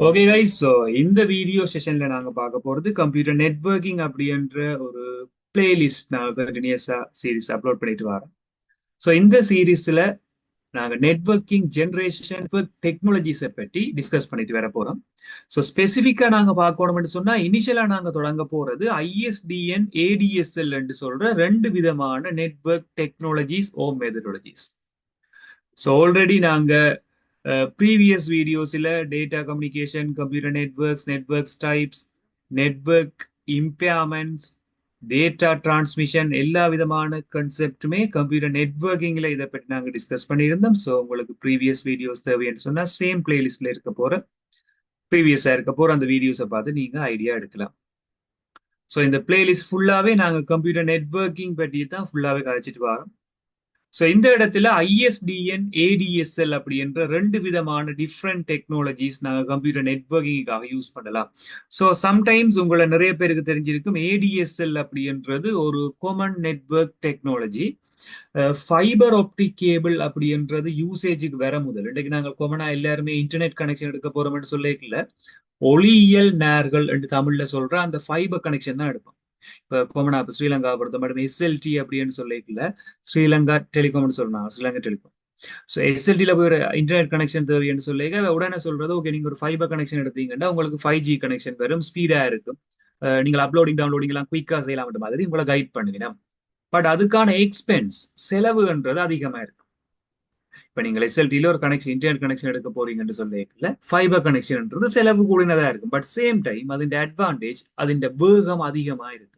Okay guys, so இந்த video செஷன்ல நாங்க பார்க்க போறது கம்ப்யூட்டர் நெட்வொர்க்கிங் அப்படின்ற ஒரு பிளேலிஸ்ட் நாங்கள் கண்டினியூஸா சீரிஸ் அப்லோட் பண்ணிட்டு வரோம். ஸோ இந்த சீரீஸ்ல நாங்க நெட்வொர்க்கிங் ஜென்ரேஷன் நெட்வொர்க் டெக்னாலஜிஸை பற்றி டிஸ்கஸ் பண்ணிட்டு வர போறோம். ஸோ ஸ்பெசிஃபிக்கா நாங்க பார்க்கணும்னு சொன்னா இனிஷியலா நாங்க தொடங்க போறது ஐஎஸ்டிஎன் ஏடிஎஸ்எல் என்று சொல்ற ரெண்டு விதமான network technologies or methodologies. So already நாங்க ப்ரீவியஸ் வீடியோஸில் data communication, computer networks, networks types, network impairments, data transmission எல்லா விதமான கன்செப்டுமே கம்ப்யூட்டர் நெட்வொர்க்கிங்ல இதை பற்றி நாங்கள் டிஸ்கஸ் பண்ணியிருந்தோம். ஸோ உங்களுக்கு ப்ரீவியஸ் வீடியோஸ் தேவைன்னு சொன்னால் சேம் பிளேலிஸ்ட்ல இருக்க போற ப்ரீவியஸாக இருக்க போற அந்த வீடியோஸை பார்த்து நீங்க ஐடியா எடுக்கலாம். ஸோ இந்த பிளேலிஸ்ட் ஃபுல்லாவே நாங்கள் கம்ப்யூட்டர் நெட்வொர்க்கிங் பற்றி தான் ஃபுல்லாவே கதைச்சிட்டு வரோம். ஸோ இந்த இடத்துல ஐஎஸ்டிஎன் ஏடிஎஸ்எல் அப்படி என்ற ரெண்டு விதமான டிஃப்ரெண்ட் டெக்னாலஜிஸ் நாங்கள் கம்ப்யூட்டர் நெட்வொர்க்கிங்காக யூஸ் பண்ணலாம். ஸோ சம்டைம்ஸ் உங்களை நிறைய பேருக்கு தெரிஞ்சிருக்கும் ஏடிஎஸ்எல் அப்படின்றது ஒரு common network technology. Fibre optic cable அப்படின்றது யூசேஜுக்கு வர முதல் இன்றைக்கு நாங்கள் காமனா எல்லாருமே இன்டர்நெட் கனெக்ஷன் எடுக்க போறோம்னு சொல்லிக்கல, ஒளியியல் நேர்கள் என்று தமிழ்ல சொல்ற அந்த ஃபைபர் கனெக்ஷன் தான் எடுப்போம். இப்போ காமனா இப்போ ஸ்ரீலங்கா பொறுத்த மட்டும் எஸ்எல்டி அப்படின்னு சொல்லிக்கல, ஸ்ரீலங்கா டெலிகாம்னு சொல்லலாம், ஸ்ரீலங்கா டெலிகாம். ஸோ எஸ்எல்டியில் போய் ஒரு இன்டர்நெட் கனெக்ஷன் தேவைன்னு சொல்லிக்க உடனே சொல்றது, ஓகே நீங்க ஒரு ஃபைபர் கனெக்ஷன் எடுத்தீங்கன்னா உங்களுக்கு 5G கனெக்ஷன் வரும், ஸ்பீடா இருக்கும், நீங்கள் அப்லோடிங் டவுன்லோடிங் எல்லாம் குயிக்கா செய்யலாம் மாதிரி உங்களை கைட் பண்ணுவீங்க. பட் அதுக்கான எக்ஸ்பென்ஸ் செலவுன்றது அதிகமா இருக்கு. இப்ப நீங்க எஸ்எல்டில ஒரு கனெக்ஷன் இன்டர்நெட் கனெக்ஷன் எடுக்க போறீங்கன்னு சொல்லிக்கல, ஃபைபர் கனெக்ஷன்ன்றது செலவு கூடினதா இருக்கும். பட் சேம் டைம் அதன் அட்வான்டேஜ் அதன் வேகம் அதிகமா இருக்கு.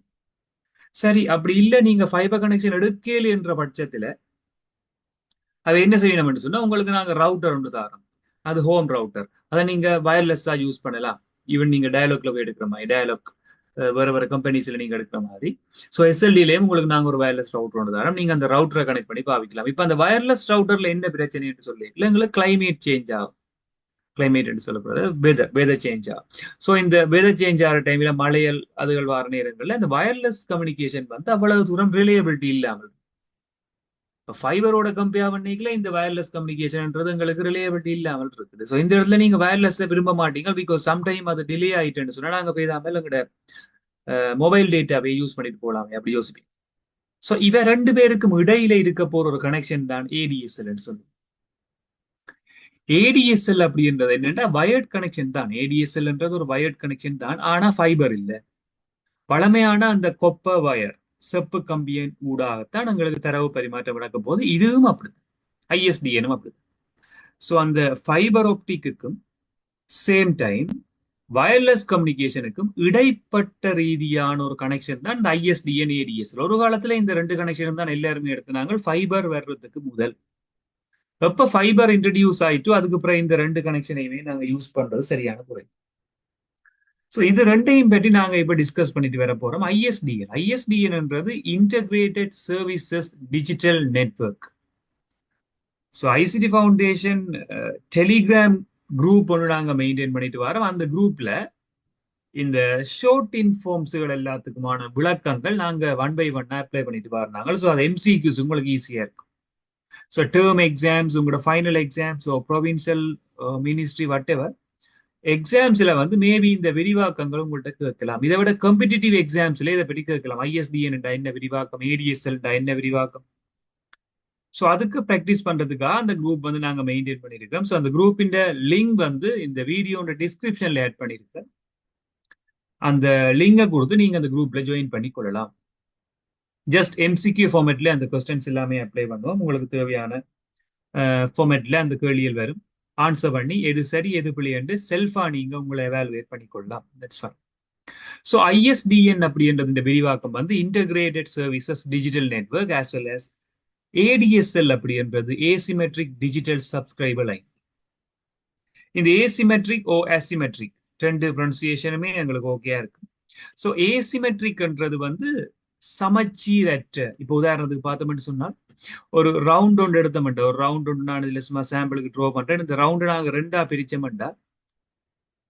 சரி, அப்படி இல்ல நீங்க ஃபைபர் கனெக்ஷன் எடுக்கல என்ற பட்சத்துல அதை என்ன செய்யணும்னு சொன்னா உங்களுக்கு நாங்க ரவுட்டர் ஒன்று தரோம். அது ஹோம் ரவுட்டர். அதை நீங்க வயர்லெஸ்ஸா யூஸ் பண்ணலாம். ஈவன் நீங்க டயலாக்ல போய் எடுக்கிற மாதிரி டயலாக் வேற வேற கம்பெனிஸ்ல நீங்க எடுக்கிற மாதிரி. ஸோ எஸ்எல்டிலேயும் உங்களுக்கு நாங்க ஒரு வயர்லெஸ் ரவுட்டர் ஒன்று தரோம். நீங்க அந்த ரவுட்டரை கனெக்ட் பண்ணி பாவிக்கலாம். இப்ப அந்த வயர்லெஸ் ரவுட்டர்ல என்ன பிரச்சனைன்னு சொல்லி இல்லை, எங்களுக்கு கிளைமேட் சேஞ்ச் ஆகும். கிளைமேட் சொல்லப்படுறது வெதர் சேஞ்ச் ஆகும். ஸோ இந்த வெதர் சேஞ்ச் ஆகிற டைம்ல மழையல் அதுகள் வார நேரங்கள்ல இந்த வயர்லெஸ் கம்யூனிகேஷன் வந்து அவ்வளவு தூரம் ரிலையபிலிட்டி இல்லாமல், இப்போ ஃபைபரோட கம்பேர் பண்ணிக்கல இந்த வயர்லெஸ் கம்யூனிகேஷன்ன்றது உங்களுக்கு ரிலையபிலிட்டி இல்லாமல் இருக்குது. ஸோ இந்த இடத்துல நீங்க வயர்லெஸ் விரும்ப மாட்டீங்க, பிகாஸ் சம்டைம் அது டிலே ஆயிட்டுன்னு சொன்னா நாங்க போய் தான் எங்கட மொபைல் டேட்டாவை யூஸ் பண்ணிட்டு போகலாமே அப்படி யோசிப்பீங்க. ஸோ இவ ரெண்டு பேருக்கும் இடையில இருக்க போற ஒரு கனெக்ஷன் தான் ஏடிஎஸ்எல் சொல்லி. ஏடிஎஸ்எல் அப்படின்றது என்னன்னா வயர்ட் கனெக்ஷன் தான். ஏடிஎஸ்எல்ன்றது ஒரு வயர்ட் கனெக்ஷன் தான், ஆனா ஃபைபர் இல்லை. பழமையான அந்த கொப்ப வயர் செப்பு கம்பியின் ஊடாகத்தான் எங்களுக்கு தரவு பரிமாற்றம் நடக்க போது. இதுவும் அப்படி, ஐஎஸ்டிஎனும் அப்படி. ஸோ அந்த ஃபைபர் ஆப்டிக்குக்கும் சேம் டைம் வயர்லெஸ் கம்யூனிகேஷனுக்கும் இடைப்பட்ட ரீதியான ஒரு கனெக்ஷன் தான் இந்த ஐஎஸ்டிஎன் ஏடிஎஸ்எல். ஒரு காலத்துல இந்த ரெண்டு கனெக்ஷன் தான் எல்லாருமே எடுத்துனாங்க ஃபைபர் வர்றதுக்கு முதல். எப்ப ஃபைபர் இன்ட்ரடியூஸ் ஆயிட்டோ அதுக்கு அப்புறம் இந்த ரெண்டு கனெக்ஷனையுமே நாங்க யூஸ் பண்றது சரியான முறை. ஸோ இது ரெண்டையும் பற்றி நாங்க இப்ப டிஸ்கஸ் பண்ணிட்டு வர போறோம். ஐஎஸ்டிஎன்ன்றது integrated services digital network. So ICT foundation telegram group ஒன்று நாங்க மெயின்டைன் பண்ணிட்டு வரோம். அந்த குரூப்ல இந்த ஷார்ட் இன்ஃபார்ம்ஸுகள் எல்லாத்துக்குமான விளக்கங்கள் நாங்க 1 by 1 அப்ளை பண்ணிட்டு வரோம். ஸோ அது எம்சிக்யூஸ் உங்களுக்கு ஈஸியா இருக்கும். ஸோ டேர்ம் எக்ஸாம்ஸ், உங்களோட final exams, provincial, ministry, whatever எக்ஸாம்ஸ்ல வந்து மேபி இந்த விரிவாக்கங்கள் உங்கள்கிட்ட கேட்கலாம். இதை விட காம்படிட்டிவ் எக்ஸாம்ஸ்ல இதை பற்றி கேட்கலாம். ஐஎஸ்டிஎன் என்ன விரிவாக்கம், ஏடிஎஸ்எல் என்ன விரிவாக்கம். ஸோ அதுக்கு ப்ராக்டிஸ் பண்றதுக்காக அந்த குரூப் வந்து நாங்க மெயின்டைன் பண்ணியிருக்கோம். ஸோ அந்த குரூப்பின் லிங்க் வந்து இந்த வீடியோட டிஸ்கிரிப்ஷன்ல ஆட் பண்ணியிருக்கேன். அந்த லிங்கை கொடுத்து நீங்க அந்த குரூப்ல ஜாயின் பண்ணி கொள்ளலாம். ஜஸ்ட் எம்சிக்யூ ஃபார்மேட்ல அந்த கொஸ்டின்ஸ் எல்லாமே அப்ளை பண்ணுவோம். உங்களுக்கு தேவையான ஃபார்மேட்ல அந்த கேள்விகள் வரும். ஆன்சர் பண்ணி எது சரி எது பிழை என்று செல்ஃபா நீங்க உங்களை எவாலுவேட் பண்ணிக்கொள்ளலாம். That's fine. ஸோ ஐஎஸ்டிஎன் அப்படின்றது இந்த விரிவாக்கம் வந்து integrated services digital network as well as ADSL அப்படின்றது ஏசிமெட்ரிக் டிஜிட்டல் சப்ஸ்கிரைபர் லைன். இந்த ஏசிமெட்ரிக் ஓ அசிமெட்ரிக் ரெண்டு ப்ரொனன்சியேஷனுமே எங்களுக்கு ஓகேயா இருக்கு. ஸோ ஏசிமெட்ரிக்ன்றது வந்து சமச்சீரற்ற. இப்போ உதாரணத்துக்கு பார்த்தோம்னு சொன்னால் ஒரு ரவுண்ட் ஒன்று எடுத்தோம்ட்டா, ஒரு ரவுண்ட் ஒன்று நான் இதுல சும்மா சாம்பிளுக்கு ட்ரோ பண்றேன். இந்த ரவுண்டு நாங்க ரெண்டா பிரிச்சோம்ட்டா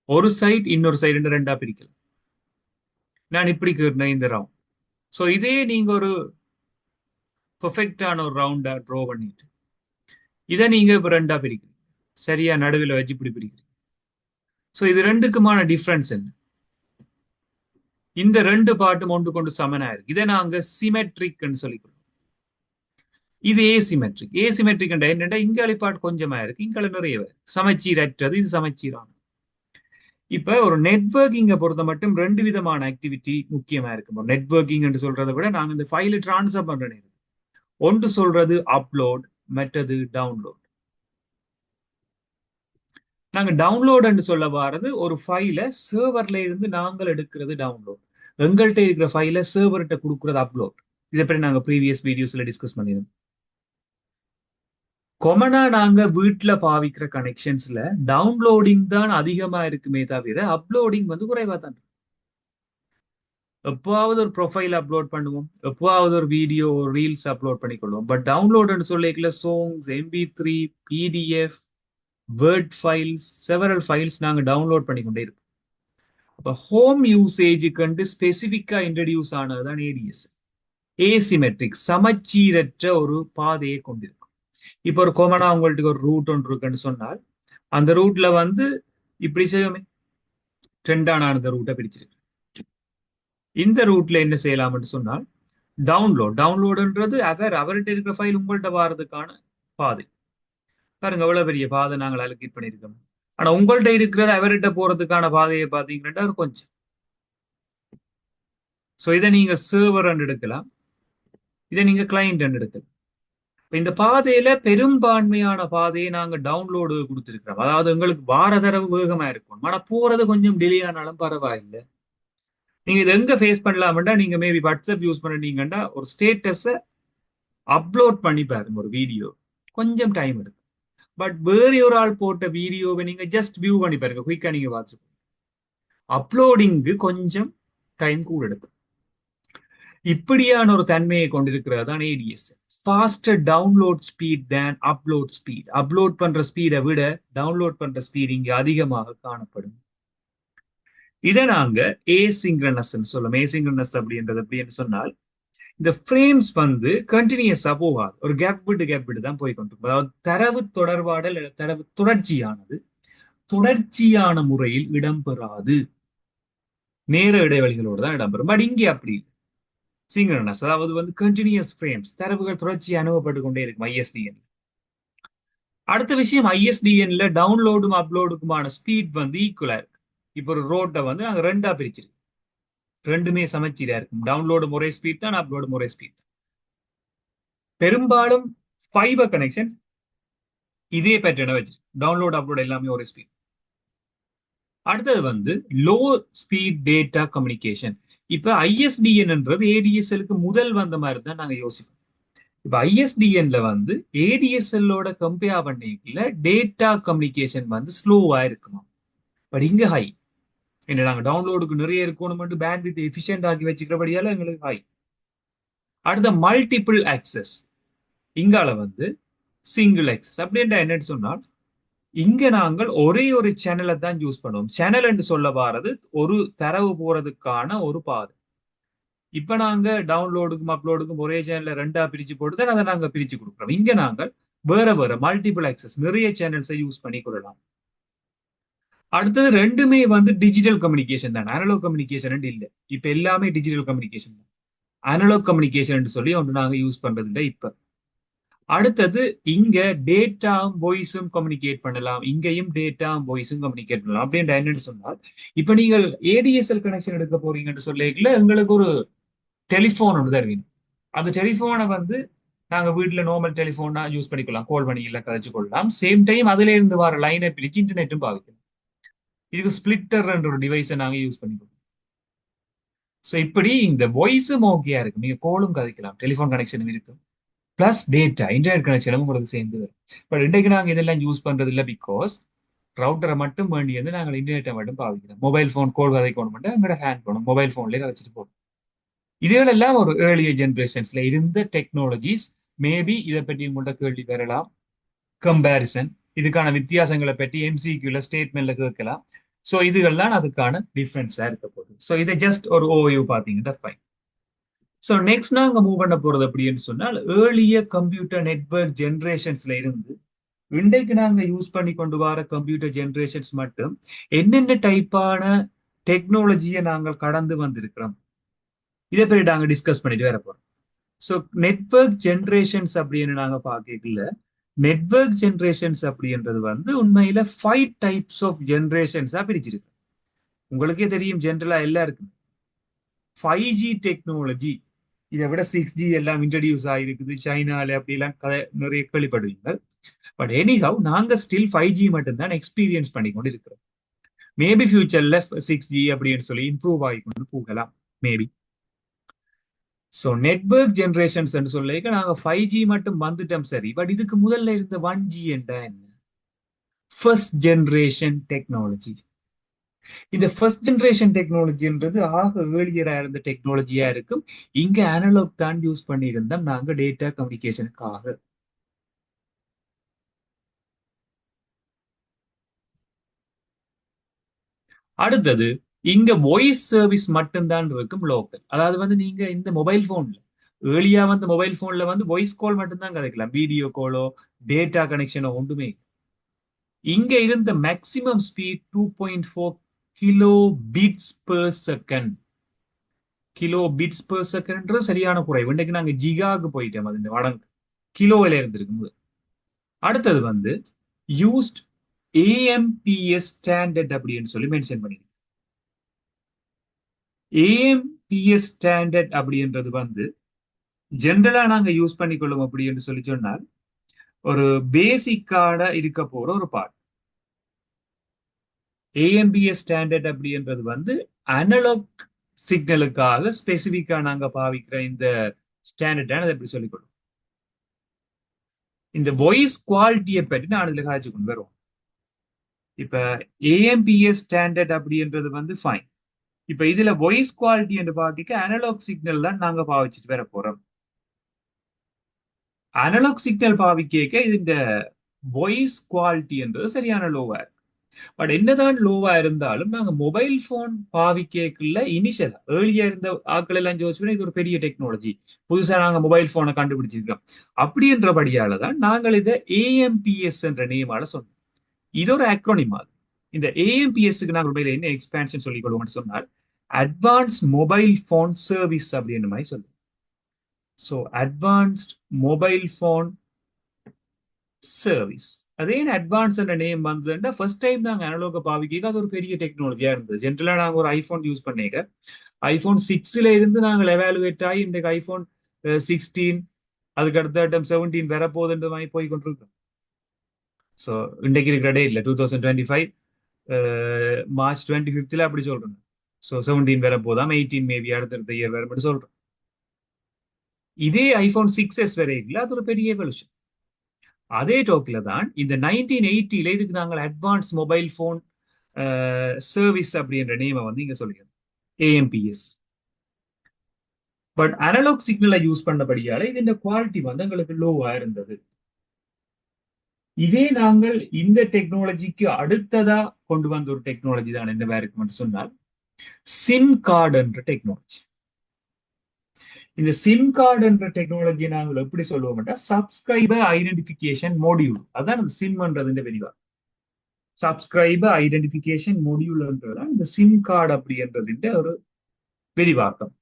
ஒரு சைட் இன்னொரு சைடு ரெண்டா பிரிக்கலாம். நான் இப்படி கேட்கிறேன் இந்த ரவுண்ட். ஸோ இதே நீங்க ஒரு பெர்ஃபெக்டான ஒரு ரவுண்டா ட்ரோ பண்ணிட்டு இதை நீங்க இப்ப ரெண்டா பிரிக்கிறீங்க. சரியா நடுவில் வச்சு இப்படி பிரிக்கிறீங்க. ஸோ இது ரெண்டுக்குமான டிஃபரன்ஸ் என்ன? இந்த ரெண்டு பாட்டும் ஒன்று கொண்டு சமனா இருக்கு. இதை நாங்க சிமெட்ரிக்னு சொல்லிக்கிறோம். இது ஏசிமெட்ரிக். ஏசிமெட்ரிக் என்னன்னா இங்காலி பாட் கொஞ்சமா இருக்கு, இங்கால நிறைய சமச்சீரற்றது, இது சமச்சீரான. இப்ப ஒரு நெட்வொர்க்கிங்கை பொறுத்த மட்டும் ரெண்டு விதமான ஆக்டிவிட்டி முக்கியமா இருக்கும். நெட்வொர்க்கிங் என்று சொல்றதை விட நாங்க இந்த ஃபைலை டிரான்ஸ்ஃபர் பண்றேன். ஒன்று சொல்றது அப்லோட், மற்றது டவுன்லோட். நாங்க டவுன்லோட் என்று சொல்ல வாரது ஒரு ஃபைலை சர்வர்ல இருந்து நாங்கள் எடுக்கிறது டவுன்லோட். எங்கள்கிட்ட இருக்கிற ஃபைலை சர்வர்கிட்ட கொடுக்கறது அப்லோட். இதை பற்றி நாங்க ப்ரீவியஸ் வீடியோஸ்ல டிஸ்கஸ் பண்ணியிருந்தோம். கொமனா நாங்க வீட்டுல பாவிக்கிற கனெக்ஷன்ஸ்ல டவுன்லோடிங் தான் அதிகமா இருக்குமே தவிர அப்லோடிங் வந்து குறைவா தான். எப்போவாவது ஒரு ப்ரொஃபைல் அப்லோட் பண்ணுவோம், எப்போவாவது ஒரு வீடியோ ரீல்ஸ் அப்லோட் பண்ணிக்கொள்வோம். பட் டவுன்லோட்னு சொல்லிக்கல songs, MP3, PDF, word files, several files நாங்க டவுன்லோட் பண்ணிக்கொண்டே இருக்கோம். அப்ப ஹோம் யூசேஜுக்கு ஸ்பெசிபிக்கா இன்ட்ரடியூஸ் ஆனதுதான் ஏடிஎஸ். ஏசிமெட்ரிக், சமச்சீரற்ற ஒரு பாதையை கொண்டிருக்கும். இப்ப ஒரு கொமனா உங்கள்ட்ட ஒரு ரூட் ஒன்று இருக்குன்னு சொன்னால் அந்த ரூட்ல வந்து இப்படி செய்வோமே, ட்ரெண்டான அந்த ரூட்டை பிடிச்சிருக்கு. இந்த ரூட்ல என்ன செய்யலாம்னு சொன்னால் டவுன்லோடுன்றது அவர்கிட்ட இருக்கிற ஃபைல் உங்கள்கிட்ட வாரதுக்கான பாதை. பாருங்க எவ்வளவு பெரிய பாதை நாங்கள் அலோகேட் பண்ணியிருக்கோம். ஆனா உங்கள்கிட்ட இருக்கிறது அவர்கிட்ட போறதுக்கான பாதையை பார்த்தீங்கன்னா கொஞ்சம். ஸோ இதை நீங்க சர்வர் எடுக்கலாம், இதை நீங்க கிளைண்ட் எடுக்கலாம். இந்த பாதையில பெரும்பான்மையான பாதையை நாங்க டவுன்லோடு கொடுத்துருக்கிறோம். அதாவது எங்களுக்கு வார தரவு வேகமா இருக்கும், ஆனா போறது கொஞ்சம் டிலே ஆனாலும் பரவாயில்லை. நீங்க இதை எங்க ஃபேஸ் பண்ணலாம்டா, நீங்க மேபி வாட்ஸ்அப் யூஸ் பண்ணிட்டீங்கன்னா ஒரு ஸ்டேட்டஸ அப்லோட் பண்ணி பாருங்க. ஒரு வீடியோ கொஞ்சம் டைம் எடுக்கும். பட் வேறு ஒரு ஆள் போட்ட வீடியோவை நீங்க ஜஸ்ட் வியூ பண்ணி பாருங்க, குயிக்கா நீங்க பார்த்து. அப்லோடிங்கு கொஞ்சம் டைம் கூட எடுக்கும். இப்படியான ஒரு தன்மையை கொண்டிருக்கிறது தான் ஏடிஎஸ். ஃபாஸ்டர் டவுன்லோட் ஸ்பீட் தேன் அப்லோட் ஸ்பீட். அப்லோட் பண்ற ஸ்பீடை விட டவுன்லோட் பண்ற ஸ்பீட் இங்க அதிகமாக காணப்படும். இதை நாங்க ஏசிங்க்ரனஸ் சொல்லுவோம். ஏசிங்க்ரனஸ் அப்படின்றது அப்படின்னு சொன்னால் இந்த ஃப்ரேம்ஸ் வந்து கண்டினியூஸா போகாது, ஒரு கேப் விட்டு தான் போய் கொண்டிருக்கும். அதாவது தரவு தொடர்பாடல், தரவு தொடர்ச்சியானது தொடர்ச்சியான முறையில் இடம்பெறாது, நேர இடைவெளிகளோடு தான் இடம்பெறும். பட் இங்கே அப்படி சிங்க்ரனஸ், அதாவது வந்து கண்டினியூஸ் ஃப்ரேம்ஸ், தரவுகள் தொடர்ச்சி அனுபவப்பட்டு கொண்டே இருக்கும் ஐஎஸ்டிஎன். அடுத்த விஷயம், ஐஎஸ்டிஎன்ல டவுன்லோடும் அப்லோடுக்குமான ஸ்பீட் வந்து ஈக்குவலா இருக்கு. இப்போ ஒரு ரோட்டை வந்து நாங்க ரெண்டா பிரிச்சிருக்கோம், ரெண்டுமே சமச்சீரா இருக்கும். டவுன்லோடு ஒரே ஸ்பீட் தான், அப்லோடு ஒரே ஸ்பீட். பெரும்பாலும் ஃபைபர் கனெக்ஷன் இதே பேட்டர்னை வச்சு டவுன்லோட் அப்லோட் எல்லாமே ஒரே ஸ்பீட். அடுத்தது வந்து லோ ஸ்பீட் டேட்டா கம்யூனிகேஷன். இப்ப ஐஎஸ்டிஎன்ன்றது ஏடிஎஸ்எலுக்கு முதல் வந்த மாதிரி தான் நாங்க யோசிப்போம். இப்ப ஐஎஸ்டிஎன்ல வந்து ஏடிஎஸ்எல்லோட கம்பேர் பண்ணிக்கல டேட்டா கம்யூனிகேஷன் வந்து ஸ்லோவா இருக்குமா. பட் இங்க ஹை. என்ன நாங்க டவுன்லோடுக்கு நிறைய இருக்கணும், பேண்ட்வித் எஃபிஷியன்ட் ஆக்கி வச்சுக்கிறபடியால எங்களுக்கு ஹை. அடுத்த மல்டிபிள் ஆக்சஸ், இங்கால வந்து சிங்கிள் ஆக்சஸ். அப்படின்ற என்னன்னு சொன்னால் இங்க நாங்கள் ஒரே ஒரு சேனலை தான் யூஸ் பண்ணுவோம். சேனல் என்று சொல்ல வாரது ஒரு தரவு போறதுக்கான ஒரு பாதை. இப்ப நாங்க டவுன்லோடுக்கும் அப்லோடுக்கும் ஒரே சேனல்ல ரெண்டா பிரிச்சு போட்டு அதை நாங்க பிரிச்சு கொடுக்குறோம். இங்க நாங்கள் வேற வேற மல்டிபிள் ஆக்சஸ் நிறைய சேனல்ஸை யூஸ் பண்ணி கொள்ளலாம். அடுத்தது ரெண்டுமே வந்து டிஜிட்டல் கம்யூனிகேஷன் தான், அனலாக் கம்யூனிகேஷன் இல்லை. இப்ப எல்லாமே டிஜிட்டல் கம்யூனிகேஷன் தான். அனலாக் கம்யூனிகேஷன் சொல்லி ஒன்று நாங்க யூஸ் பண்றது இல்லை இப்ப. அடுத்தது இங்க டேட்டாவும் வாய்ஸும் கம்யூனிகேட் பண்ணலாம், இங்கேயும் டேட்டாவும் வாய்ஸும் கம்யூனிகேட் பண்ணலாம். அப்படின்ற என்னன்னு சொன்னால் இப்ப நீங்கள் ஏடிஎஸ்எல் கனெக்ஷன் எடுக்க போறீங்கன்னு சொல்லிக்கல எங்களுக்கு ஒரு டெலிஃபோன் ஒன்று தான் வேணும். அந்த டெலிஃபோனை வந்து நாங்க வீட்டுல நார்மல் டெலிஃபோனா யூஸ் பண்ணிக்கலாம், கால் பண்ணி இல்லை கதைச்சு கொள்ளலாம். சேம் டைம் அதுல இருந்து வர லைனை பிரிச்சு இன்டர்நெட்டும் பாவிக்கலாம். இதுக்கு ஸ்பிளிட்டர் என்ற ஒரு டிவைஸை நாங்க யூஸ் பண்ணிக்கலாம். ஸோ இப்படி இந்த வாய்ஸும் ஓகேயா இருக்கும், நீங்க கோலும் கதைக்கலாம், டெலிஃபோன் கனெக்ஷனும் இருக்கும், பிளஸ் டேட்டா இன்டர்நெட் கனெக்ஷனும் உங்களுக்கு சேர்ந்து வரும். பட் இன்றைக்கு நாங்க இதெல்லாம் யூஸ் பண்றது இல்லை, பிகாஸ் ரவுட்டரை மட்டும் வேண்டி வந்து நாங்கள் இன்டர்நெட்டை மட்டும் பாவிக்கிறோம். மொபைல் ஃபோன் கோல் கதைக்கணும் மட்டும் எங்களோட ஹேண்ட் போகணும், மொபைல் ஃபோன்லேயே கதைச்சிட்டு போகணும். இதுகளெல்லாம் ஒரு ஏர்லியர் ஜென்ரேஷன்ஸ்ல இருந்த டெக்னாலஜிஸ். மேபி இதை பற்றி உங்கள்கிட்ட கேள்வி பெறலாம், கம்பேரிசன் இதுக்கான வித்தியாசங்களை பற்றி எம்சிக்யூல ஸ்டேட்மெண்ட்ல கேட்கலாம். ஸோ இதுகள்லாம் அதுக்கான டிஃபரன்ஸா இருக்க போகுது. ஸோ இதை ஜஸ்ட் ஒரு ஓவியூ பார்த்தீங்கன்னா ஃபைன். ஸோ நெக்ஸ்ட் நாங்க மூவ் பண்ண போறது அப்படின்னு சொன்னால் ஏர்லியர் கம்ப்யூட்டர் நெட்வொர்க் ஜென்ரேஷன்ஸ்ல இருந்து இன்றைக்கு நாங்க யூஸ் பண்ணி கொண்டு வர கம்ப்யூட்டர் ஜெனரேஷன்ஸ் மட்டும் என்னென்ன டைப்பான டெக்னாலஜியை நாங்கள் கடந்து வந்திருக்கிறோம், இதை பற்றி நாங்க டிஸ்கஸ் பண்ணிட்டு வர போறோம். ஸோ நெட்வொர்க் ஜென்ரேஷன்ஸ் அப்படின்னு நாங்க பார்க்கல. நெட்வொர்க் ஜென்ரேஷன்ஸ் அப்படின்றது வந்து உண்மையில 5 டைப்ஸ் ஆஃப் ஜென்ரேஷன்ஸா பிரிச்சிருக்கு. உங்களுக்கே தெரியும், ஜென்ரலா எல்லாருக்கும் 5G டெக்னாலஜி, இதை விட 6G எல்லாம் இன்ட்ரடியூஸ் ஆகிருக்குது சைனால, அப்படிலாம் நிறைய கேள்விப்படுவீங்க. பட் எனிஹவ் நாங்க ஸ்டில் 5G மட்டும்தான் எக்ஸ்பீரியன்ஸ் பண்ணி கொண்டு இருக்கிறோம். மேபி ஃபியூச்சர்ல 6G அப்படின்னு சொல்லி இம்ப்ரூவ் ஆகி கொண்டு போகலாம், மேபி. ஸோ நெட்வொர்க் ஜென்ரேஷன்ஸ் சொல்லிக்க நாங்க 5G மட்டும் வந்துட்டோம், சரி. பட் இதுக்கு முதல்ல இருந்த 1G என்ற என்ன, ஃபர்ஸ்ட் ஜென்ரேஷன் டெக்னாலஜி. இந்த ஃபர்ஸ்ட் ஜென்ரேஷன் டெக்னாலஜின்றது ஆக ஏர்லியரா இருந்த டெக்னாலஜியா இருக்கும். இங்க அனலாக் தான் யூஸ் பண்ணியிருந்தோம் நாங்க டேட்டா கம்யூனிகேஷனுக்காக. அடுத்தது, இங்க வாய்ஸ் சர்வீஸ் மட்டும்தான் இருக்கும் லோக்கல். அதாவது வந்து நீங்க இந்த மொபைல் போன்ல, ஏர்லியா வந்து மொபைல் போன்ல வந்து வாய்ஸ் கால் மட்டும்தான் கதைக்கலாம், வீடியோ காலோ டேட்டா கனெக்ஷனோ ஒன்றுமே. இங்க இருந்த maximum speed 2.4 kilo bits per second. Kilo bits per second சரியான குறைவு. இன்னைக்கு நாங்க ஜிகாக்கு போயிட்டோம், அது இந்த மடங்கு கிலோவில இருந்திருக்கு. அடுத்தது வந்து யூஸ்ட் ஏஎம்பிஎஸ் ஸ்டாண்டர்ட் அப்படின்னு சொல்லி மென்ஷன் பண்ணிருக்கு. ஏஎம்பிஎஸ் ஸ்டாண்டர்ட் அப்படின்றது வந்து ஜென்ரலா நாங்க யூஸ் பண்ணிக்கொள்ளும் அப்படின்னு சொல்லி சொன்னால் ஒரு பேசிக்கான இருக்க போற ஒரு பார்ட். ஏஎம்பிஎஸ் ஸ்டாண்டர்ட் அப்படின்றது வந்து அனலாக் சிக்னலுக்காக ஸ்பெசிபிக்கா நாங்க பாவிக்கிற இந்த ஸ்டாண்டர்ட் எப்படி சொல்லிக்கொள்ளும். இந்த வாய்ஸ் குவாலிட்டியை பற்றி நான் இதுல காய்ச்சி கொண்டு வருவோம். இப்ப ஏஎம்பிஎஸ் ஸ்டாண்டர்ட் அப்படின்றது வந்து ஃபைன். இப்ப இதுல வாய்ஸ் குவாலிட்டி என்று பாத்தீங்க அனலாக் சிக்னல் தான் நாங்க பாவிச்சுட்டு வர போறோம். அனலாக் சிக்னல் பாவிக்க இந்த வாய்ஸ் குவாலிட்டி என்றது சரியான லோவா இருக்கு. பட் என்னதான் லோவா இருந்தாலும் நாங்க மொபைல் போன் பாவிக்கல இனிஷியலா ஏர்லியா இருந்த ஆட்கள் எல்லாம் யோசிச்சு இது ஒரு பெரிய டெக்னாலஜி, புதுசா நாங்க மொபைல் போனை கண்டுபிடிச்சிருக்கோம் அப்படின்றபடியால தான் நாங்கள் இதை ஏஎம்பிஎஸ் என்ற நேமால சொன்னோம். இது ஒரு அக்ரோனிம். இந்த ஏஎம்பிஎஸ்க்கு நாங்கள் மொபைல் என்ன எக்ஸ்பேன்ஷன் சொல்லிக் கொள்வோம்னு சொன்னால் அட்வான்ஸ்ட் மொபைல் போன் சர்வீஸ் அப்படின்ற மாதிரி சொல்லுவோம். So advanced mobile phone service. அதே அட்வான்ஸ் என்ற நேம் வந்ததுன்னா ஃபர்ஸ்ட் டைம் நாங்கள் அனலோக பாவிக்க அது ஒரு பெரிய டெக்னாலஜியா இருந்தது. ஜென்ரலா நாங்கள் ஒரு ஐபோன் யூஸ் பண்ணிக்க ஐபோன் 6ல இருந்து நாங்கள் எவாலுவேட் ஆகி இந்த ஐபோன் 16 அதுக்கு அடுத்த 17 வரப்போகுதுன்ற மாதிரி போய் கொண்டிருக்கோம். ஸோ இன்றைக்கு இருக்கிற டே இல்லை 2025 மார்ச் 25 அப்படி சொல்றேன். ஸோ 17 வரப்போதாம், 18 மேபி அடுத்த இயர் வர மட்டும் சொல்றேன். இதே ஐபோன் 6s வரையில் அது ஒரு பெரிய எவல்யூஷன். அதே டோக்கில தான் இந்த 1980ல இதுக்கு நாங்கள் அட்வான்ஸ் மொபைல் போன் சர்வீஸ் அப்படின்ற நேமை வந்து இங்க சொல்லிக்கிறோம், ஏஎம்பிஎஸ். பட் அனலாக் சிக்னலை யூஸ் பண்ணபடியால இது இந்த குவாலிட்டி வந்து எங்களுக்கு லோவா இருந்தது. இதே நாங்கள் இந்த டெக்னாலஜிக்கு அடுத்ததா கொண்டு வந்த ஒரு டெக்னாலஜி தான் என்ன வேறு சொன்னால் சிம் கார்டு என்ற டெக்னாலஜி. இந்த சிம் கார்டு என்ற டெக்னாலஜி நாங்கள் எப்படி சொல்லுவோம், சப்ஸ்கிரைபர் ஐடென்டிபிகேஷன் மோடியூல். அதான் இந்த சிம்ன்றது விரிவா. சப்ஸ்கிரைபர் ஐடென்டிபிகேஷன் மோடியூல்ன்றதுதான் இந்த சிம் கார்டு அப்படின்றதுன்ற ஒரு விரிவாக்கம்.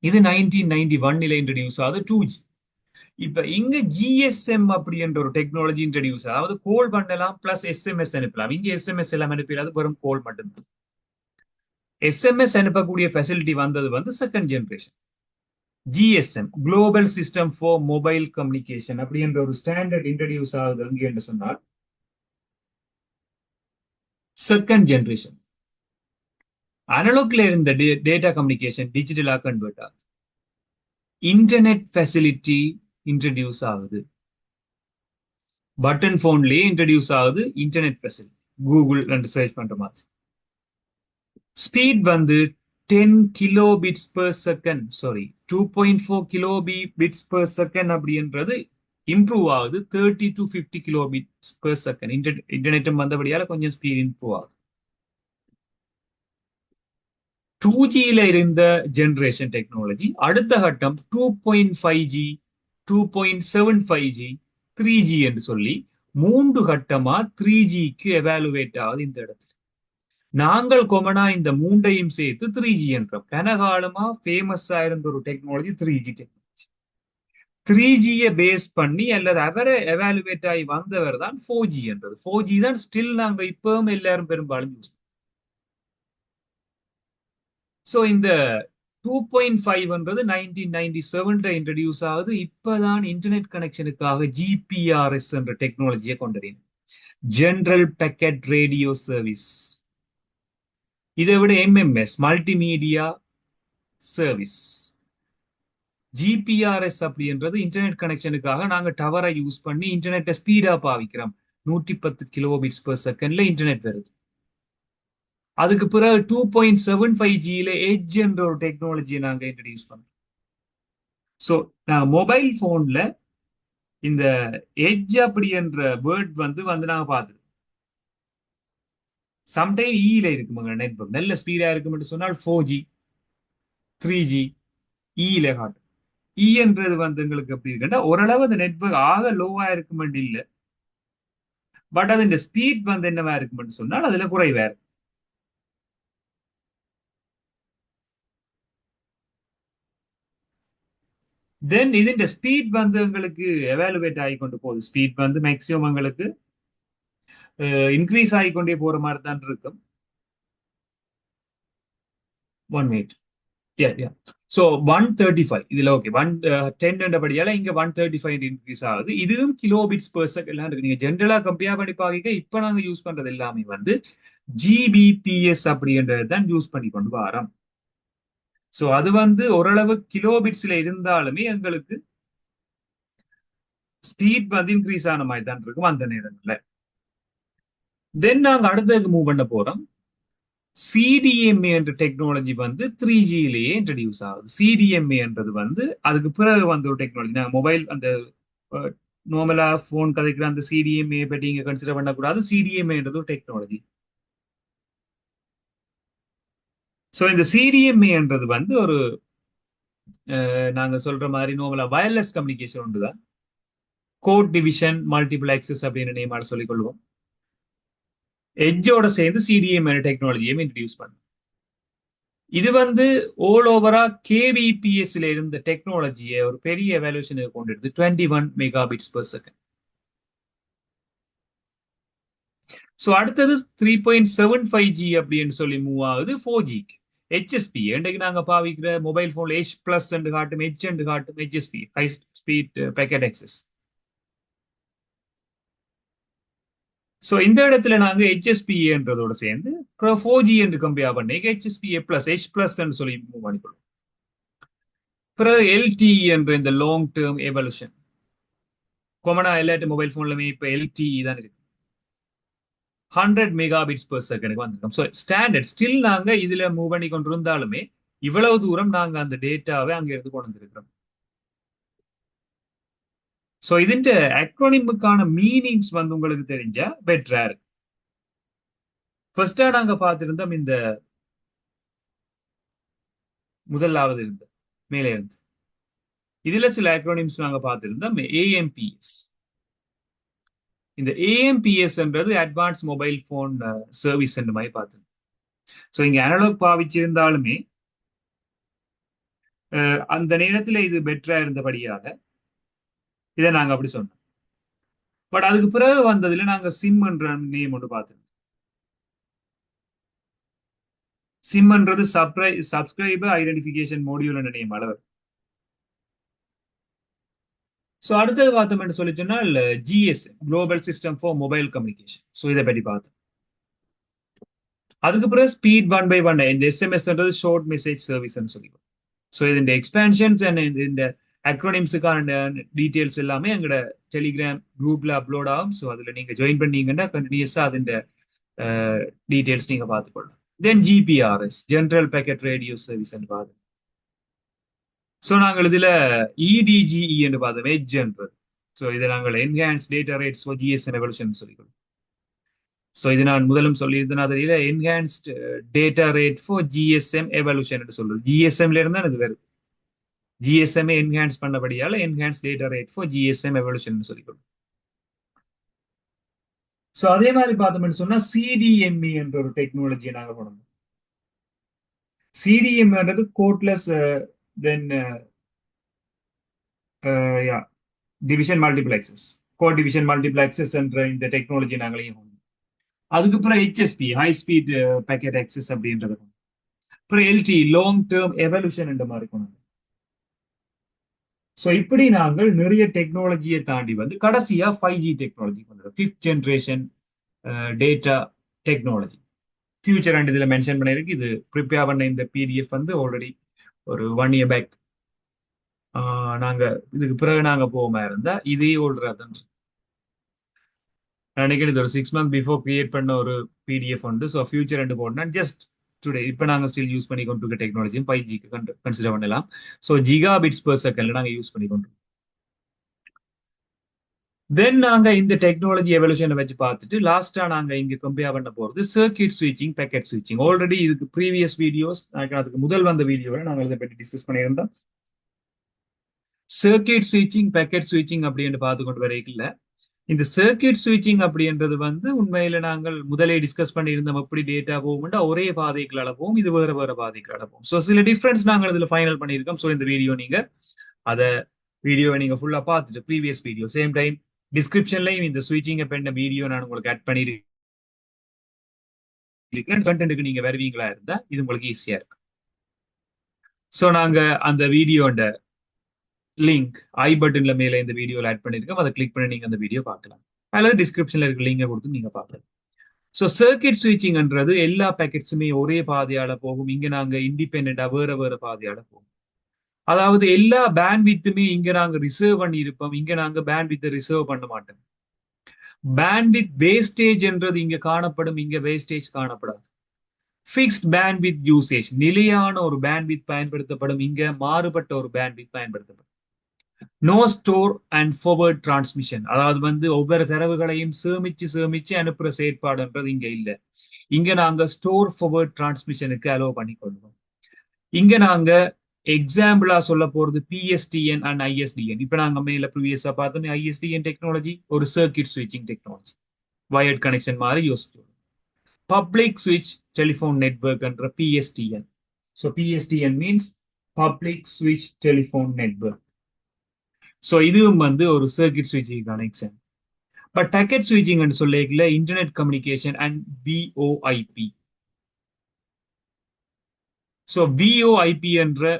இது 1991 இன்ட்ரடியூஸ் ஆகுது 2G. இப்ப இங்க ஜிஎஸ்எம் அப்படின்ற ஒரு டெக்னாலஜி இன்ட்ரடியூஸ், அதாவது கோல் பண்ணலாம் பிளஸ் எஸ்எம்எஸ் அனுப்பலாம். இங்க எஸ்எம்எஸ் எல்லாம் அனுப்பிடாது, வெறும் கோல் மட்டும்தான். எஸ்எம்எஸ் அனுப்பக்கூடிய ஃபெசிலிட்டி வந்தது வந்து second generation GSM, global system for mobile communication அப்படின்ற ஒரு ஸ்டாண்டர்ட் இன்ட்ரடியூஸ் ஆகுது இங்க என்று சொன்னால் செகண்ட் ஜெனரேஷன். அனலாக்ல இருந்த டேட்டா கம்யூனிகேஷன் டிஜிட்டலா கன்வெர்ட் ஆகுது. இன்டர்நெட் ஃபெசிலிட்டி இன்ட்ரடியூஸ் ஆகுது. பட்டன் போன்லயே இன்ட்ரடியூஸ் ஆகுது இன்டர்நெட் ஃபெசிலிட்டி, கூகுள் சர்ச் பண்ற மாதிரி. ஸ்பீட் வந்து 10 kilo bits per second, sorry 2.4 kilo bits per second அப்படின்றது இம்ப்ரூவ் ஆகுது 30 to 50 kilo bits per second. இன்டர்நெட்டும் வந்தபடியால கொஞ்சம் ஸ்பீட் இம்ப்ரூவ் ஆகுது. 2Gல இருந்த ஜெனரேஷன் டெக்னாலஜி அடுத்த கட்டம் 2.5G, 2.75G, 3G என்று சொல்லி மூன்று கட்டமா 3Gக்கு எவாலுவேட் ஆகுது இந்த இடத்துல. நாங்கள் கொமனா இந்த மூண்டையும் சேர்த்து 3G என்றோம். கனகாலமா ஃபேமஸா இருந்த ஒரு டெக்னாலஜி 3G டெக்னாலஜி. 3Gயை பேஸ் பண்ணி அல்லது அவரை எவாலுவேட் ஆகி வந்தவர் தான் 4G என்றது. 4G தான் ஸ்டில் நாங்க இப்பவும் எல்லாரும் பெரும்பாலும் யூஸ். ஸோ இந்த 2.5 1997 இன்ட்ரடியூஸ் ஆகுது. இப்பதான் இன்டர்நெட் கனெக்ஷனுக்காக ஜிபிஆர்எஸ் என்ற டெக்னாலஜியை கொண்டறியும், ஜெனரல் பேக்கெட் ரேடியோ சர்வீஸ். இதை விட எம்எம்எஸ், மல்டிமீடியா சர்வீஸ். ஜிபிஆர்எஸ் அப்படின்றது இன்டர்நெட் கனெக்ஷனுக்காக நாங்க டவரை யூஸ் பண்ணி இன்டர்நெட்டை ஸ்பீடா பாவிக்கிறோம். 110 kbps இன்டர்நெட் வருது. அதுக்கு பிறகு 2.75Gல எட்ஜ் என்ற ஒரு டெக்னாலஜியை நாங்க இன்ட்ரடியூஸ் பண்றோம். ஸோ நாங்க மொபைல் போன்ல இந்த எட்ஜ் அப்படி என்ற வேர்ட் வந்து நாங்க பார்த்து சம்டைம் இல இருக்குமாங்க நெட்வொர்க் நல்ல ஸ்பீடா இருக்கும்னு சொன்னால் 4G 3G இல காட்டும். என்றது எங்களுக்கு எப்படி இருக்குன்னா ஓரளவு அந்த நெட்வொர்க் ஆக லோவா இருக்குமெண்ட் இல்ல, பட் அது இந்த ஸ்பீட் என்னவா இருக்குமென்னு சொன்னால் அதுல குறைவா இருக்கும். தென் இதுன்ற ஸ்பீட் எங்களுக்கு எவாலுவேட் ஆகி கொண்டு போகுது. ஸ்பீட் மேக்சிமம் எங்களுக்கு இன்க்ரீஸ் ஆகிக்கொண்டே போற மாதிரி தான் இருக்கும். 1 மினிட். ஸோ 135 இதுல ஓகே 110 படியால இங்க 135 இன்க்ரீஸ் ஆகுது. இதுவும் கிலோபிட்ஸ் பெர் செகண்ட் இருக்கு. நீங்க ஜென்ரலா கம்பேர் பண்ணி பாக்க இப்ப நாங்க யூஸ் பண்றது எல்லாமே ஜிபிபிஎஸ் அப்படின்றது தான் யூஸ் பண்ணி கொண்டு வரோம். ஸோ அது ஓரளவு கிலோபிட்ஸ்ல இருந்தாலுமே எங்களுக்கு ஸ்பீட் இன்க்ரீஸ் ஆன மாதிரி தான் இருக்கும் அந்த நேரத்துல. தென் நாங்க அடுத்ததுக்கு மூவ் பண்ண போறோம். சிடிஎம்ஏ என்ற டெக்னாலஜி 3Gலேயே இன்ட்ரடியூஸ் ஆகுது. சிடிஎம்ஏ என்றது அதுக்கு பிறகு ஒரு டெக்னாலஜி. நாங்கள் மொபைல் அந்த நார்மலா போன் கதைக்கிற அந்த சிடிஎம்ஏ பற்றி இங்க கன்சிடர் பண்ணக்கூடாது. சிடிஎம்ஏன்றது ஒரு டெக்னாலஜி. ஸோ இந்த சிடிஎம்ஏ என்றது ஒரு நாங்க சொல்ற மாதிரி நார்மலா வயர்லெஸ் கம்யூனிகேஷன் ஒன்றுதான். கோட் டிவிஷன் மல்டிபிள் ஆக்சஸ் அப்படின்னு நேமால சொல்லிக் கொள்வோம். எட்ஜோட சேர்ந்து சிடிஎம்ஏ டெக்னாலஜியும் இன்ட்ரடியூஸ் பண்ண. இது ஓல் ஓவரா கேபிபிஎஸ்ல இருந்த டெக்னாலஜியை ஒரு பெரிய எவாலுவேஷனுக்கு கொண்டு 21 Mbps. ஸோ அடுத்தது 3.75G அப்படின்னு சொல்லி மூவ் ஆகுது 4Gக்கு. HSP இன்றைக்கு நாங்க பாவிக்கிற மொபைல் போன்ல H+ காட்டும், H காட்டும். HSP high speed packet access. So இந்த இடத்துல நாங்க HSPAன்றதோட சேர்ந்து 4G என்று கம்பேர் பண்ணி HSPA+H+ சொல்லி மூவ் பண்ணிக்கொள்ளும். பிறகு LTE என்ற இந்த லாங் டேர்ம் எவல்யூஷன் காமனா எல்லாட்டு மொபைல் போன்லுமே இப்ப LTE தான் இருக்கு. 100 Mbps வந்திருக்கோம். ஸோ ஸ்டாண்டர்ட் ஸ்டில் நாங்க இதுல மூவ் பண்ணி கொண்டு இருந்தாலுமே இவ்வளவு தூரம் நாங்க அந்த டேட்டாவை அங்க இருந்து கொண்டு வந்திருக்கிறோம். ஸோ இதுன்ற அக்ரோனிமுக்கான மீனிங்ஸ் உங்களுக்கு தெரிஞ்சா பெட்டரா இருக்கு. ஃபர்ஸ்டா நாங்க பார்த்திருந்தோம் இந்த முதலாவது இருந்த மேலே இருந்து இதுல சில அக்ரோனிம்ஸ் நாங்க பார்த்திருந்தோம். AMPS. இந்த AMPSன்றது அட்வான்ஸ் மொபைல் போன் சர்வீஸ் மாதிரி பார்த்தோம். ஸோ இங்க அனலாக் பாவிச்சிருந்தாலுமே அந்த நேரத்துல இது பெட்டரா இருந்தபடியாக இதை நாங்க அப்படி சொன்னோம். பட் அதுக்கு பிறகு வந்ததுல நாங்க சிம்ன்ற நேம் ஒன்று பார்த்தோம். சிம்ன்றது சப்ஸ்கிரைபர் ஐடென்டிஃபிகேஷன் மாடியூல் என்ற நேம் அளவு. ஸோ அடுத்தது பார்த்தோம்னு சொல்லி சொன்னால் GSM global system for mobile communication. So இதை பற்றி பார்த்தோம். அதுக்கு பிறகு ஸ்பீட் 1/1 இந்த SMS ஷார்ட் மெசேஜ் சர்வீஸ் சொல்லிடுவோம். ஸோ இந்த எக்ஸ்பேன்ஷன்ஸ் அண்ட் இந்த அக்ரோனிம்ஸுக்கான டீட்டெயில்ஸ் எல்லாமே எங்களோட டெலிகிராம் குரூப்ல அப்லோட் ஆகும். ஸோ அதுல நீங்க ஜாயின் பண்ணீங்கன்னா கண்டினியூஸா அதன் டீட்டெயில்ஸ் நீங்க பார்த்துக்கொள்ளலாம். தென் GPRS general packet radio service பார்த்து. ஸோ நாங்கள் இதுல EDGE என்று பார்த்தோம், எட்ஜ் என்றது. ஸோ இதை நாங்கள் enhance data rates for GSM evolution சொல்லிக்கொள்ளும். ஸோ இது நான் முதலும் சொல்லியிருந்தேன். அதில் enhanced data rate for GSM evolution என்று சொல்றது. GSMல இருந்தா இது வருது. GSM என்ஹான்ஸ் பண்ணபடியால enhance data rate for GSM evolution சொல்லிக்கொள்ளும். ஸோ அதே மாதிரி பார்த்தோம்னு சொன்னா சிடிஎம்இ என்ற ஒரு டெக்னாலஜியை நாங்கள் கொண்டு வந்தோம். சிடிஎம்ன்றது கோட்லெஸ் தென் யா டிவிஷன் மல்டிபிளெக்சஸ், கோட் டிவிஷன் மல்டிபிளெக்சஸ் என்ற இந்த டெக்னாலஜி நாங்களையும் கொண்டு வந்தோம். அதுக்கப்புறம் HSP high speed packet access அப்படின்றது, அப்புறம் எல்டி லாங் டேர்ம் எவல்யூஷன் என்ற மாதிரி கொண்டு வந்தோம். ஸோ இப்படி நாங்கள் நிறைய டெக்னாலஜியை தாண்டி வந்து கடைசியா 5G டெக்னாலஜி கொண்டு வரோம். 5th generation data technology future and இதுல மென்ஷன் பண்ணிருக்கு. இது ப்ரிப்பேர் பண்ண இந்த பிடிஎஃப் வந்து ஆல்ரெடி ஒரு 1 year பேக் நாங்க இதுக்கு பிறகு நாங்க போகாம இருந்தா இதே ஓல்றதுன்னு நினைக்கிறது. ஒரு 6 months பிஃபோர் கிரியேட் பண்ண ஒரு பிடிஎஃப் உண்டு. ஸோ ஃபியூச்சர் ரெண்டு போடணும் ஜஸ்ட் டுடே இப்போ நாங்கள் ஸ்டில் யூஸ் பண்ணி கொண்டு இருக்க டெக்னாலஜியும் 5Gக்கு கன்சிடர் பண்ணலாம். ஸோ ஜிகாபிட்ஸ் பெர் செகண்ட்ல நாங்கள் யூஸ் பண்ணி கொண்டு தென் நாங்க இந்த டெக்னாலஜி எவல்யூஷனை வச்சு பார்த்துட்டு லாஸ்டா நாங்க இங்க கம்பேர் பண்ண போறது சர்க்கியூட் ஸ்விட்சிங், பேக்கெட் ஸ்விட்சிங். ஆல்ரெடி இதுக்கு ப்ரீவியஸ் வீடியோஸ், அதுக்கு முதல் வந்த வீடியோவில் நாங்கள் இதை பற்றி டிஸ்கஸ் பண்ணியிருந்தோம். சர்க்கியூட் ஸ்விட்சிங், பேக்கெட் ஸ்விட்சிங் அப்படின்னு பார்த்து கொண்டு வரைக்கல. இந்த சர்க்கியூட் ஸ்விட்சிங் அப்படின்றது வந்து உண்மையில நாங்கள் முதலே டிஸ்கஸ் பண்ணியிருந்தோம். எப்படி டேட்டா போகும்னா ஒரே பாதைகளால போகும், இது வேற வேற பாதைகளால போகும். ஸோ சில டிஃபரன்ஸ் நாங்கள் இதுல ஃபைனல் பண்ணியிருக்கோம். ஸோ இந்த வீடியோ நீங்க அதை வீடியோவை நீங்க ஃபுல்லா பார்த்துட்டு ப்ரீவியஸ் வீடியோ சேம் டைம் டிஸ்கிரிப்ஷன்லையும் இந்த ஸ்விட்சிங்கை பண்ண வீடியோ நான் உங்களுக்கு ஆட் பண்ணியிருக்கேன். கண்டென்ட்டுக்கு நீங்க வருவீங்களா இருந்தா இது உங்களுக்கு ஈஸியா இருக்கும். ஸோ நாங்க அந்த வீடியோட லிங்க் ஐ பட்டன்ல மேல இந்த வீடியோல ஆட் பண்ணிருக்கோம். அதை கிளிக் பண்ணி நீங்க அந்த வீடியோ பார்க்கலாம், அல்லது டிஸ்கிரிப்ஷன்ல இருக்க லிங்கை கொடுத்து நீங்க பார்க்கலாம். ஸோ சர்க்கியூட் ஸ்விட்சிங்ன்றது எல்லா பேக்கெட்ஸுமே ஒரே பாதையால போகும். இங்க நாங்க இண்டிபெண்டா வேற வேற பாதையால போகும். அதாவது எல்லா பேண்ட்வித்துமே இங்க நாங்க ரிசர்வ் பண்ணி இருப்போம். இங்க நாங்க பேண்ட்வித்தை ரிசர்வ் பண்ண மாட்டோம். பேண்ட்வித் வேஸ்டேஜ் என்றது இங்க காணப்படும், இங்க வேஸ்டேஜ் காணப்படாது. ஃபிக்ஸ்ட் பேண்ட்வித் யூசேஜ், நிலையான ஒரு பேண்ட்வித் பயன்படுத்தப்படும், இங்க மாறுபட்ட ஒரு பேண்ட்வித் பயன்படுத்தப்படும். No store and forward transmission, அதாவது வந்து ஒவ்வொரு தரவுகளையும் சேமிச்சு சேமிச்சு அனுப்புற செயற்பாடுன்றது இங்க இல்ல. இங்க நாங்க ஸ்டோர் ஃபார்வர்ட் டிரான்ஸ்மிஷனுக்கு அலோவ் பண்ணி கொள்வோம். இங்க நாங்க எக்ஸாம்பிளா சொல்ல போறது பிஎஸ்டிஎன் அண்ட் ஐஎஸ்டிஎன். இப்ப நாங்க மேல ப்ரீவியஸா பார்த்தோம் ஐஎஸ்டிஎன் டெக்னாலஜி ஒரு சர்க்கியூட் ஸ்விட்சிங் டெக்னாலஜி, வயர்ட் கனெக்ஷன் மாதிரி யோசிச்சு. பப்ளிக் ஸ்விட்ச் டெலிஃபோன் நெட்வொர்க் என்ற PSTN. So PSTN means public ஸ்விட்ச் டெலிஃபோன் நெட்வொர்க். ஸோ இதுவும் வந்து ஒரு சர்க்கியூட் ஸ்விட்சிங்கான எக்ஸாம்பிள். பட் பேக்கெட் ஸ்விட்சிங் சொல்லிக்கல internet communication and VoIP. So VoIP என்ற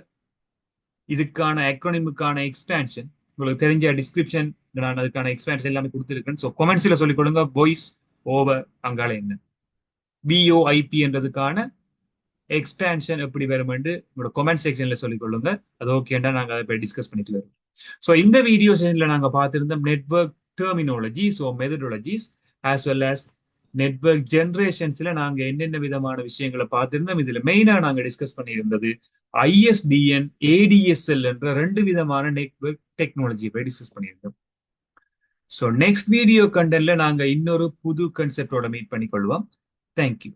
இதுக்கான அக்ரோனிமுக்கான எக்ஸ்பேன்ஷன் உங்களுக்கு தெரிஞ்ச டிஸ்கிரிப்ஷன் நான் அதுக்கான எக்ஸ்பேன்ஷன் எல்லாமே கொடுத்துருக்கேன். ஸோ கமெண்ட்ஸ்ல சொல்லிக் கொடுங்க வாய்ஸ் ஓவர் அங்கால என்ன விஓஐபி என்றதுக்கான எக்ஸ்பேன்ஷன் எப்படி வருமென்று உங்களோட கமெண்ட் செக்ஷன்ல சொல்லிக் கொள்ளுங்க. அது ஓகேண்டா நாங்கள் அதை போய் டிஸ்கஸ் பண்ணிட்டு வருவோம். ஸோ இந்த வீடியோ செஷன்ல நாங்கள் பார்த்திருந்தோம் network terminology, so methodologies as well as network ஜென்ரேஷன்ஸ்ல நாங்க என்னென்ன விதமான விஷயங்களை பார்த்திருந்தோம். இதுல மெயினா நாங்க டிஸ்கஸ் பண்ணியிருந்தது ஐஎஸ்டிஎன், ஏடிஎஸ்எல் என்ற 2 விதமான நெட்வொர்க் டெக்னாலஜியை போய் டிஸ்கஸ் பண்ணியிருந்தோம். ஸோ நெக்ஸ்ட் வீடியோ கண்டென்ட்ல நாங்க இன்னொரு புது கன்செப்டோட மீட் பண்ணிக்கொள்வோம். தேங்க்யூ.